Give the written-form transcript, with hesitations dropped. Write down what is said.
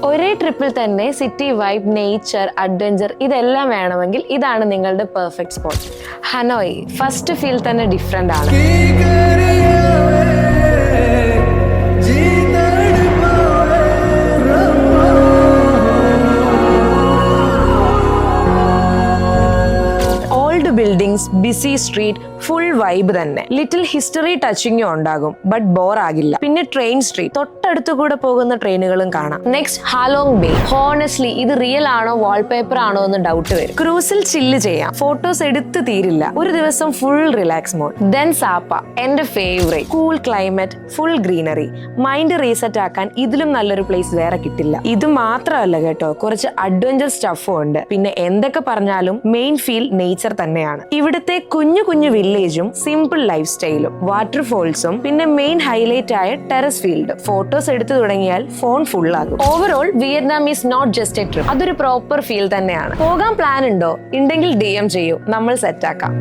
ഒരേ ട്രിപ്പിൽ തന്നെ സിറ്റി വൈബ്, നേച്ചർ, അഡ്വഞ്ചർ ഇതെല്ലാം വേണമെങ്കിൽ ഇതാണ് നിങ്ങളുടെ perfect spot. Hanoi first feel തന്നെ ഡിഫറെന്റ് ആണ്. Buildings, busy street, full vibe തന്നെ. ലിറ്റിൽ ഹിസ്റ്ററി ടച്ചിങ്ങും ഉണ്ടാകും, ബട്ട് ബോർ ആകില്ല. പിന്നെ ട്രെയിൻ സ്ട്രീറ്റ്, തൊട്ടടുത്തു കൂടെ പോകുന്ന ട്രെയിനുകളും കാണാം. Next Halong bay. ഹോണസ്റ്റ്ലി ഇത് റിയൽ ആണോ വാൾപേപ്പർ ആണോ എന്ന് ഡൗട്ട് വരും. ക്രൂസിൽ ചില്ല് ചെയ്യാം, ഫോട്ടോസ് എടുത്ത് തീരില്ല, ഒരു ദിവസം ഫുൾ റിലാക്സ് മോഡ്. ദെൻ സാപ്പ, എന്റെ favourite. Cool climate, full greenery, mind reset ആക്കാൻ ഇതിലും നല്ലൊരു പ്ലേസ് വേറെ കിട്ടില്ല. ഇത് മാത്രമല്ല കേട്ടോ, കുറച്ച് അഡ്വഞ്ചർ സ്റ്റഫും ഉണ്ട്. പിന്നെ എന്തൊക്കെ പറഞ്ഞാലും മെയിൻ ഫീൽ നേച്ചർ തന്നെയാണ്. ഇവിടുത്തെ കുഞ്ഞു കുഞ്ഞു വില്ലേജും സിമ്പിൾ ലൈഫ് സ്റ്റൈലും വാട്ടർഫോൾസും പിന്നെ മെയിൻ ഹൈലൈറ്റ് ആയ ടെറസ് ഫീൽഡും. ഫോട്ടോസ് എടുത്തു തുടങ്ങിയാൽ ഫോൺ ഫുൾ ആകും. Overall Vietnam is not just a trip, അതൊരു പ്രോപ്പർ ഫീൽ തന്നെയാണ്. പോകാൻ പ്ലാൻ ഉണ്ടോ? ഉണ്ടെങ്കിൽ DM ചെയ്യൂ, നമ്മൾ സെറ്റ് ആക്കാം.